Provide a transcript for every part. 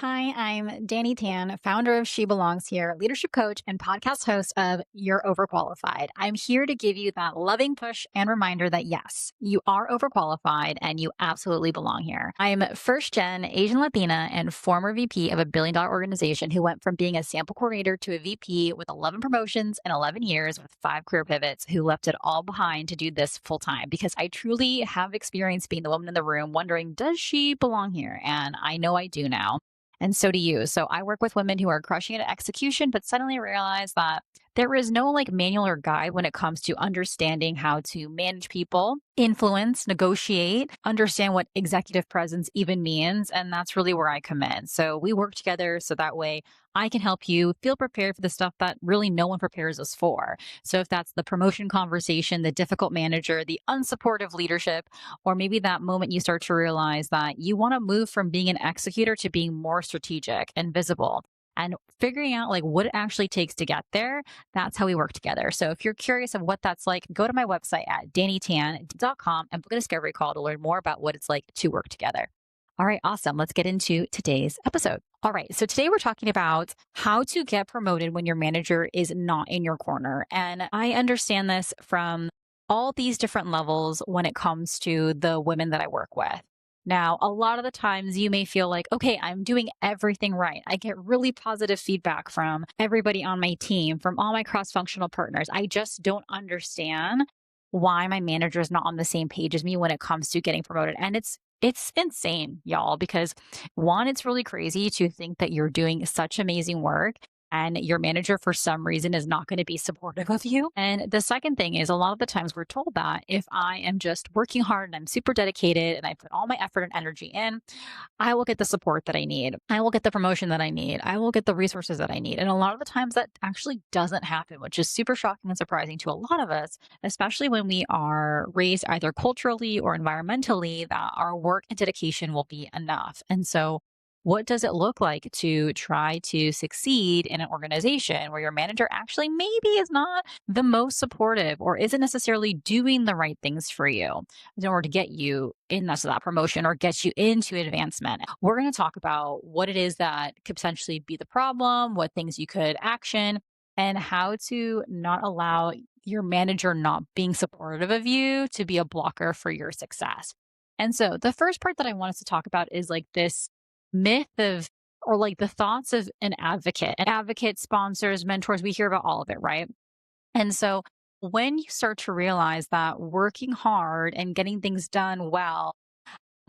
Hi, I'm Danny Tan, founder of She Belongs Here, leadership coach and podcast host of You're Overqualified. I'm here to give you that loving push and reminder that yes, you are overqualified and you absolutely belong here. I'm first gen Asian Latina and former VP of a $1 billion organization who went from being a sample coordinator to a VP with 11 promotions in 11 years with 5 career pivots, who left it all behind to do this full time because I truly have experienced being the woman in the room wondering, does she belong here? And I know I do now. And so do you. So I work with women who are crushing it at execution, but suddenly realize that there is no like manual or guide when it comes to understanding how to manage people, influence, negotiate, understand what executive presence even means. And that's really where I come in. So we work together so that way I can help you feel prepared for the stuff that really no one prepares us for. So if that's the promotion conversation, the difficult manager, the unsupportive leadership, or maybe that moment you start to realize that you want to move from being an executor to being more strategic and visible and figuring out like what it actually takes to get there, that's how we work together. So if you're curious of what that's like, go to my website at dannytan.com and book a discovery call to learn more about what it's like to work together. All right, awesome. Let's get into today's episode. All right, so today we're talking about how to get promoted when your manager is not in your corner. And I understand this from all these different levels when it comes to the women that I work with. Now, a lot of the times you may feel like, okay, I'm doing everything right. I get really positive feedback from everybody on my team, from all my cross functional partners. I just don't understand why my manager is not on the same page as me when it comes to getting promoted. And it's insane, y'all, because one, it's really crazy to think that you're doing such amazing work and your manager for some reason is not going to be supportive of you. And the second thing is a lot of the times we're told that if I am just working hard and I'm super dedicated and I put all my effort and energy in, I will get the support that I need. I will get the promotion that I need. I will get the resources that I need. And a lot of the times that actually doesn't happen, which is super shocking and surprising to a lot of us, especially when we are raised either culturally or environmentally that our work and dedication will be enough. And so what does it look like to try to succeed in an organization where your manager actually maybe is not the most supportive or isn't necessarily doing the right things for you in order to get you in that promotion or get you into advancement? We're going to talk about what it is that could potentially be the problem, what things you could action, and how to not allow your manager not being supportive of you to be a blocker for your success. And so the first part that I want us to talk about is like this myth of or like the thoughts of an advocate. An advocate, sponsors, mentors, we hear about all of it, right? And so when you start to realize that working hard and getting things done well,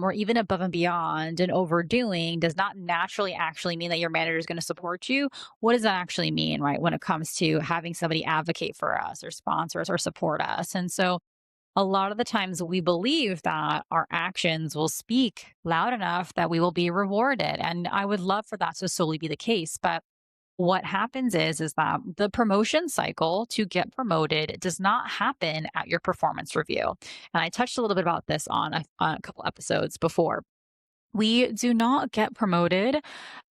or even above and beyond and overdoing does not naturally actually mean that your manager is going to support you. What does that actually mean, right? When it comes to having somebody advocate for us or sponsor us or support us. And so a lot of the times we believe that our actions will speak loud enough that we will be rewarded. And I would love for that to solely be the case. But what happens is that the promotion cycle to get promoted does not happen at your performance review. And I touched a little bit about this on a couple episodes before. We do not get promoted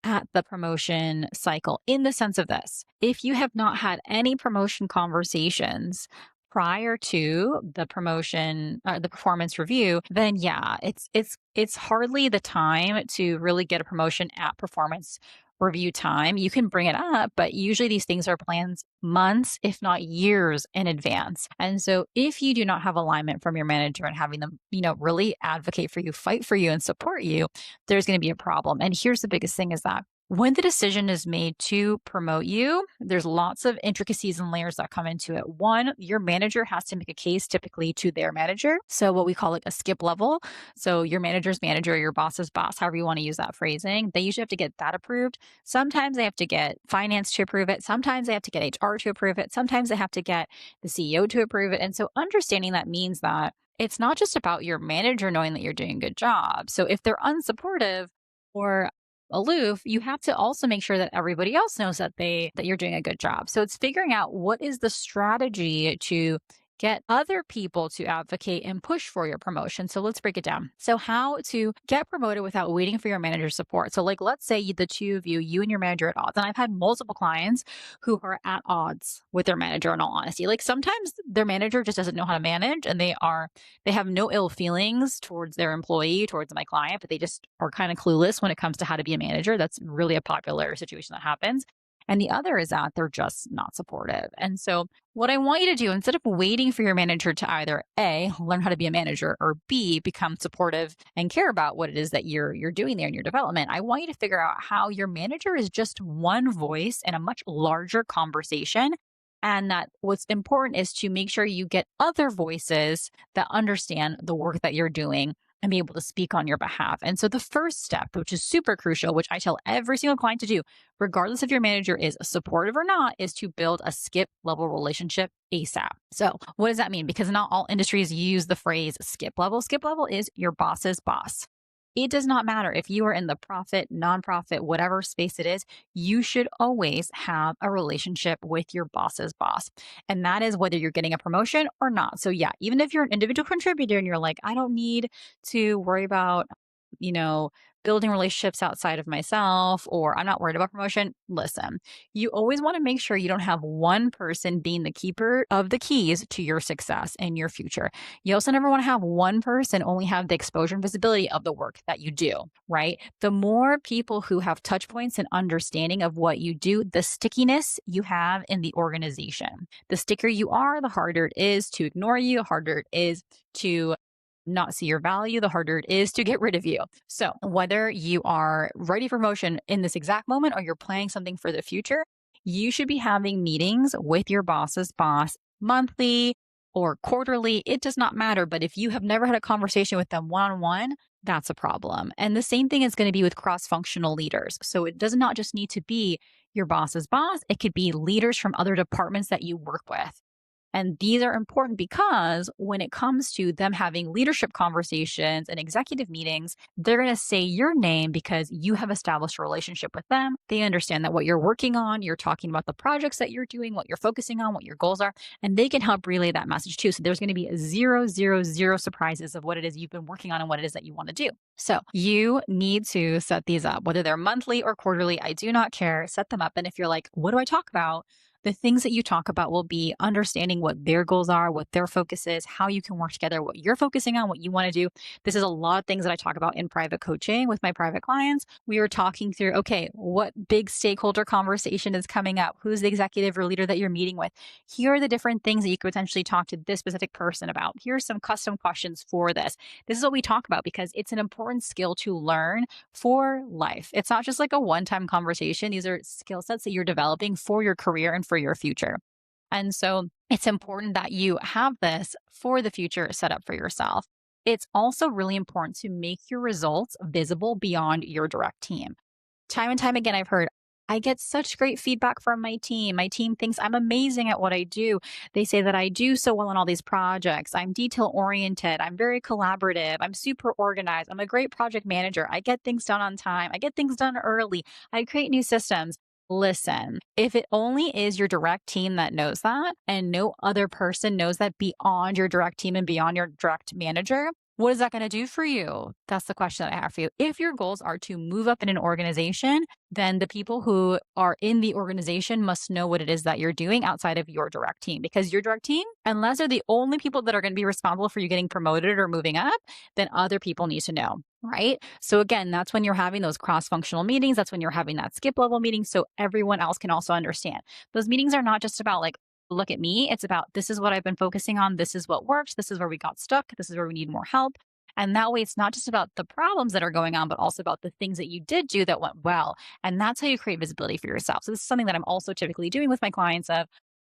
at the promotion cycle in the sense of this. If you have not had any promotion conversations prior to the promotion the performance review, then yeah, it's hardly the time to really get a promotion at performance review time. You can bring it up, but usually these things are planned months, if not years in advance. And so if you do not have alignment from your manager and having them, really advocate for you, fight for you and support you, there's going to be a problem. And here's the biggest thing is that when the decision is made to promote you, there's lots of intricacies and layers that come into it. One, your manager has to make a case typically to their manager. So what we call like a skip level. So your manager's manager, your boss's boss, however you want to use that phrasing, they usually have to get that approved. Sometimes they have to get finance to approve it. Sometimes they have to get HR to approve it. Sometimes they have to get the CEO to approve it. And so understanding that means that it's not just about your manager knowing that you're doing a good job. So if they're unsupportive or aloof, you have to also make sure that everybody else knows that you're doing a good job. So it's figuring out what is the strategy to get other people to advocate and push for your promotion. So let's break it down. So, how to get promoted without waiting for your manager's support. So, like, let's say the two of you, you and your manager at odds. And I've had multiple clients who are at odds with their manager, in all honesty. Like, sometimes their manager just doesn't know how to manage and they have no ill feelings towards their employee, towards my client, but they just are kind of clueless when it comes to how to be a manager. That's really a popular situation that happens. And the other is that they're just not supportive. And so, what I want you to do, instead of waiting for your manager to either A, learn how to be a manager, or B, become supportive and care about what it is that you're doing there in your development, I want you to figure out how your manager is just one voice in a much larger conversation. And that what's important is to make sure you get other voices that understand the work that you're doing and be able to speak on your behalf. And so the first step, which is super crucial, which I tell every single client to do, regardless if your manager is supportive or not, is to build a skip level relationship ASAP. So what does that mean? Because not all industries use the phrase skip level. Skip level is your boss's boss. It does not matter if you are in the profit, nonprofit, whatever space it is, you should always have a relationship with your boss's boss. And that is whether you're getting a promotion or not. So, yeah, even if you're an individual contributor and you're like, I don't need to worry about, you know, building relationships outside of myself, or I'm not worried about promotion. Listen, you always want to make sure you don't have one person being the keeper of the keys to your success and your future. You also never want to have one person only have the exposure and visibility of the work that you do, right? The more people who have touch points and understanding of what you do, the stickiness you have in the organization. The stickier you are, the harder it is to ignore you, the harder it is to not see your value, the harder it is to get rid of you. So, whether you are ready for promotion in this exact moment or you're planning something for the future, you should be having meetings with your boss's boss monthly or quarterly. It does not matter. But if you have never had a conversation with them one on one, that's a problem. And the same thing is going to be with cross functional leaders. So, it does not just need to be your boss's boss, it could be leaders from other departments that you work with. And these are important because when it comes to them having leadership conversations and executive meetings, they're going to say your name because you have established a relationship with them. They understand that what you're working on, you're talking about the projects that you're doing, what you're focusing on, what your goals are, and they can help relay that message too. So there's going to be zero surprises of what it is you've been working on and what it is that you want to do. So you need to set these up, whether they're monthly or quarterly. I do not care. Set them up. And if you're like, what do I talk about? The things that you talk about will be understanding what their goals are, what their focus is, how you can work together, what you're focusing on, what you want to do. This is a lot of things that I talk about in private coaching with my private clients. We are talking through, okay, what big stakeholder conversation is coming up? Who's the executive or leader that you're meeting with? Here are the different things that you could potentially talk to this specific person about. Here's some custom questions for this. This is what we talk about because it's an important skill to learn for life. It's not just like a one-time conversation. These are skill sets that you're developing for your career and for your future. And so it's important that you have this for the future set up for yourself. It's also really important to make your results visible beyond your direct team. Time and time again, I've heard, I get such great feedback from my team. My team thinks I'm amazing at what I do. They say that I do so well on all these projects. I'm detail oriented. I'm very collaborative. I'm super organized. I'm a great project manager. I get things done on time. I get things done early. I create new systems. Listen, if it only is your direct team that knows that and no other person knows that beyond your direct team and beyond your direct manager, what is that going to do for you? That's the question that I have for you. If your goals are to move up in an organization, then the people who are in the organization must know what it is that you're doing outside of your direct team. Because your direct team, unless they're the only people that are going to be responsible for you getting promoted or moving up, then other people need to know. Right? So again, that's when you're having those cross-functional meetings. That's when you're having that skip level meeting. So everyone else can also understand. Those meetings are not just about like, look at me. It's about, this is what I've been focusing on. This is what works. This is where we got stuck. This is where we need more help. And that way, it's not just about the problems that are going on, but also about the things that you did do that went well. And that's how you create visibility for yourself. So this is something that I'm also typically doing with my clients of,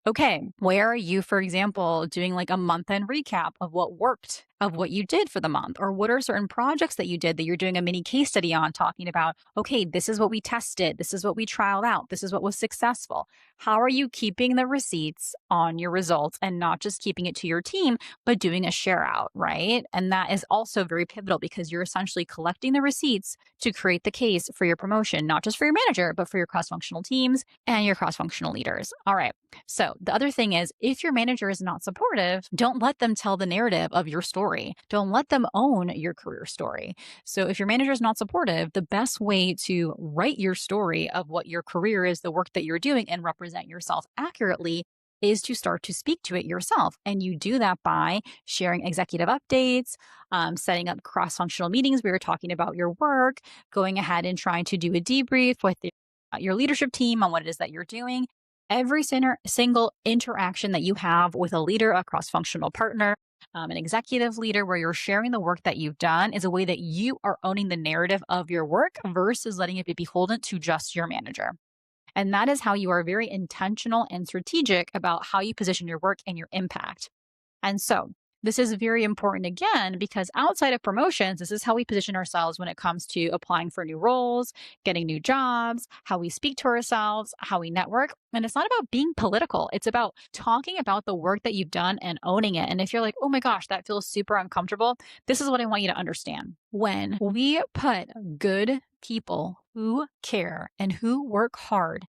okay, where are you, for example, doing like a month-end recap of what worked of what you did for the month? Or what are certain projects that you did that you're doing a mini case study on, talking about, okay, this is what we tested, this is what we trialed out, this is what was successful. How are you keeping the receipts on your results and not just keeping it to your team, but doing a share out, right? And that is also very pivotal because you're essentially collecting the receipts to create the case for your promotion, not just for your manager, but for your cross functional teams and your cross functional leaders. All right. So the other thing is, if your manager is not supportive, don't let them tell the narrative of your story. Don't let them own your career story. So if your manager is not supportive, the best way to write your story of what your career is, the work that you're doing, and represent yourself accurately is to start to speak to it yourself. And you do that by sharing executive updates, setting up cross-functional meetings where you're talking about your work, going ahead and trying to do a debrief with your leadership team on what it is that you're doing. Every single interaction that you have with a leader, a cross-functional partner, an executive leader, where you're sharing the work that you've done, is a way that you are owning the narrative of your work versus letting it be beholden to just your manager. And that is how you are very intentional and strategic about how you position your work and your impact. And so this is very important again, because outside of promotions, this is how we position ourselves when it comes to applying for new roles, getting new jobs, how we speak to ourselves, how we network. And it's not about being political. It's about talking about the work that you've done and owning it. And if you're like, oh my gosh, that feels super uncomfortable, this is what I want you to understand. When we put good people who care and who work hard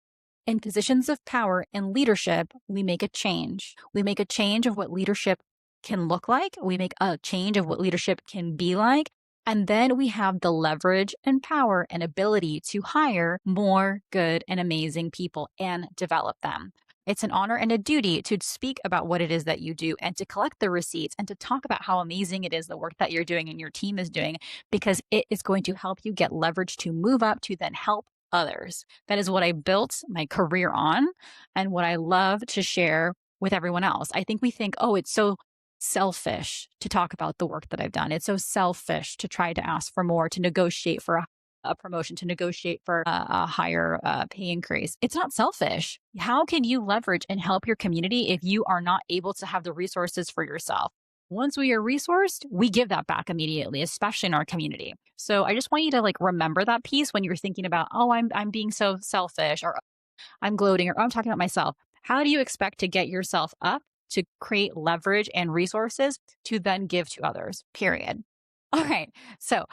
in positions of power and leadership, we make a change. We make a change of what leadership can look like. We make a change of what leadership can be like. And then we have the leverage and power and ability to hire more good and amazing people and develop them. It's an honor and a duty to speak about what it is that you do and to collect the receipts and to talk about how amazing it is, the work that you're doing and your team is doing, because it is going to help you get leverage to move up to then help others. That is what I built my career on and what I love to share with everyone else. I think we think, oh, it's so selfish to talk about the work that I've done. It's so selfish to try to ask for more, to negotiate for a promotion, to negotiate for a higher pay increase. It's not selfish. How can you leverage and help your community if you are not able to have the resources for yourself? Once we are resourced, we give that back immediately, especially in our community. So I just want you to remember that piece when you're thinking about, oh, I'm being so selfish, or I'm gloating, or oh, I'm talking about myself. How do you expect to get yourself up to create leverage and resources to then give to others? Period. All right. So,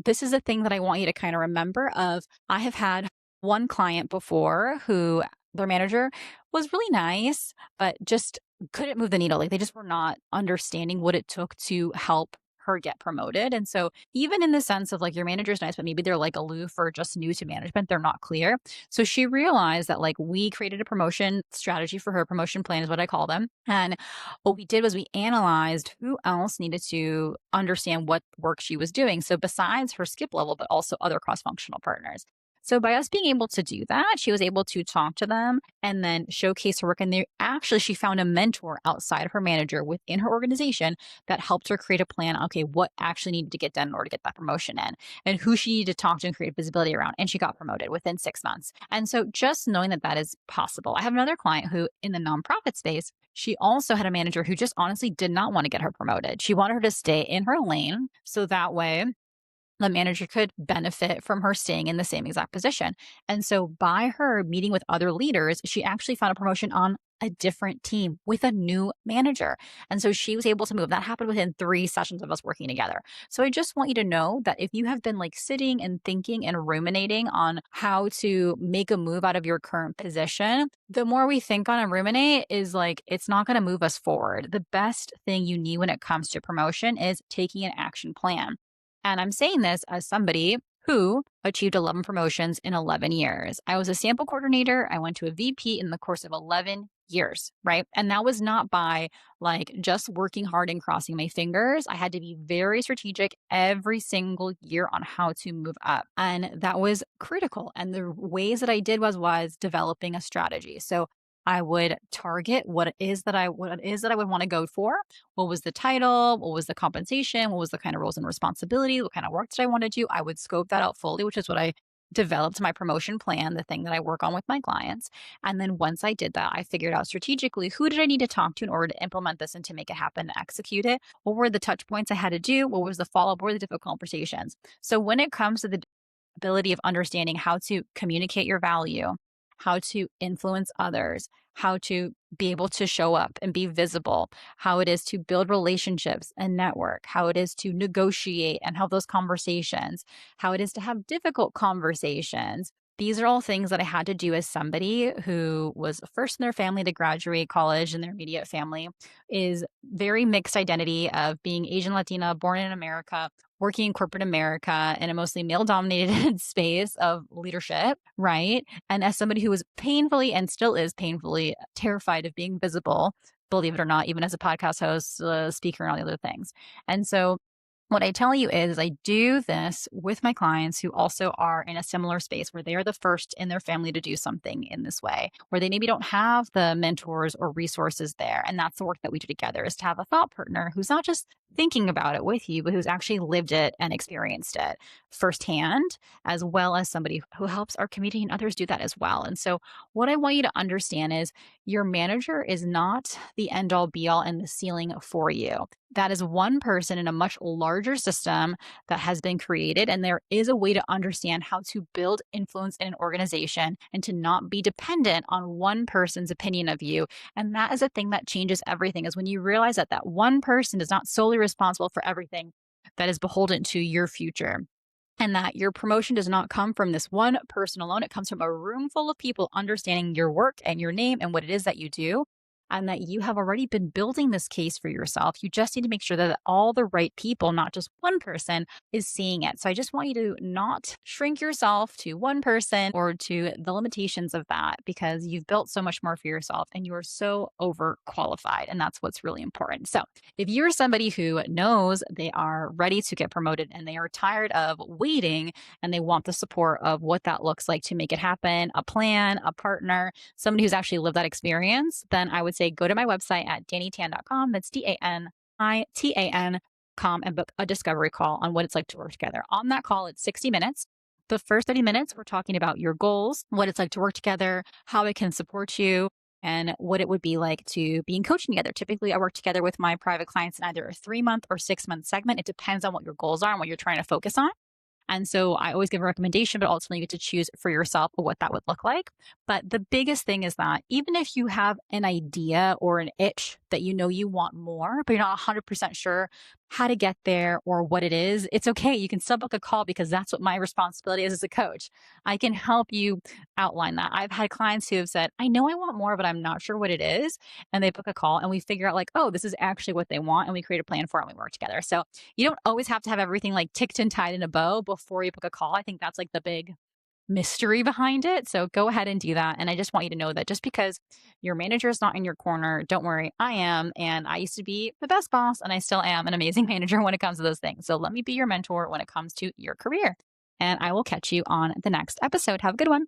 this is a thing that I want you to kind of remember of. I have had one client before who their manager was really nice, but just couldn't move the needle. Like, they just were not understanding what it took to help her get promoted. And so even in the sense of your manager's nice, but maybe they're aloof or just new to management, they're not clear. So she realized that we created a promotion strategy for her. Promotion plan is what I call them. And what we did was we analyzed who else needed to understand what work she was doing. So besides her skip level, but also other cross-functional partners. So by us being able to do that, she was able to talk to them and then showcase her work. And she found a mentor outside of her manager within her organization that helped her create a plan. Okay, what actually needed to get done in order to get that promotion in, and who she needed to talk to and create visibility around. And she got promoted within 6 months. And so just knowing that that is possible. I have another client who, in the nonprofit space, she also had a manager who just honestly did not want to get her promoted. She wanted her to stay in her lane so that way the manager could benefit from her staying in the same exact position. And so by her meeting with other leaders, she actually found a promotion on a different team with a new manager. And so she was able to move. That happened within 3 sessions of us working together. So I just want you to know that if you have been sitting and thinking and ruminating on how to make a move out of your current position, the more we think on and ruminate is it's not going to move us forward. The best thing you need when it comes to promotion is taking an action plan. And I'm saying this as somebody who achieved 11 promotions in 11 years. I was a sample coordinator. I went to a VP in the course of 11 years, right? And that was not by just working hard and crossing my fingers. I had to be very strategic every single year on how to move up. And that was critical. And the ways that I did was developing a strategy. So I would target what it is that I would want to go for. What was the title? What was the compensation? What was the kind of roles and responsibility? What kind of work did I want to do? I would scope that out fully, which is what I developed my promotion plan, the thing that I work on with my clients. And then once I did that, I figured out strategically who did I need to talk to in order to implement this and to make it happen, to execute it. What were the touch points I had to do? What was the follow up? What were the difficult conversations? So when it comes to the ability of understanding how to communicate your value, how to influence others, how to be able to show up and be visible, how it is to build relationships and network, how it is to negotiate and have those conversations, how it is to have difficult conversations. These are all things that I had to do as somebody who was first in their family to graduate college, and their immediate family is very mixed identity of being Asian Latina, born in America, working in corporate America in a mostly male dominated space of leadership, right? And as somebody who was painfully and still is painfully terrified of being visible, believe it or not, even as a podcast host, speaker, and all the other things. And so what I tell you is I do this with my clients who also are in a similar space where they are the first in their family to do something in this way, where they maybe don't have the mentors or resources there. And that's the work that we do together, is to have a thought partner who's not just thinking about it with you, but who's actually lived it and experienced it firsthand, as well as somebody who helps our community and others do that as well. And so what I want you to understand is your manager is not the end all be all and the ceiling for you. That is one person in a much larger system that has been created. And there is a way to understand how to build influence in an organization and to not be dependent on one person's opinion of you. And that is a thing that changes everything, is when you realize that that one person is not solely responsible for everything that is beholden to your future. And that your promotion does not come from this one person alone. It comes from a room full of people understanding your work and your name and what it is that you do. And that you have already been building this case for yourself. You just need to make sure that all the right people, not just one person, is seeing it. So I just want you to not shrink yourself to one person or to the limitations of that, because you've built so much more for yourself and you are so overqualified. And that's what's really important. So if you're somebody who knows they are ready to get promoted and they are tired of waiting and they want the support of what that looks like to make it happen, a plan, a partner, somebody who's actually lived that experience, then I would say go to my website at dannytan.com. That's DANITAN.com, and book a discovery call on what it's like to work together. On that call, it's 60 minutes. The first 30 minutes, we're talking about your goals, what it's like to work together, how it can support you, and what it would be like to be in coaching together. Typically, I work together with my private clients in either a 3-month or 6-month segment. It depends on what your goals are and what you're trying to focus on. And so I always give a recommendation, but ultimately you get to choose for yourself what that would look like. But the biggest thing is that even if you have an idea or an itch that you know you want more, but you're not 100% sure how to get there or what it is, it's okay. You can still book a call, because that's what my responsibility is as a coach. I can help you outline that. I've had clients who have said, I know I want more, but I'm not sure what it is. And they book a call and we figure out like, oh, this is actually what they want. And we create a plan for it and we work together. So you don't always have to have everything like ticked and tied in a bow before you book a call. I think that's like the big mystery behind it. So go ahead and do that. And I just want you to know that just because your manager is not in your corner, don't worry, I am. And I used to be the best boss, and I still am an amazing manager when it comes to those things. So let me be your mentor when it comes to your career. And I will catch you on the next episode. Have a good one.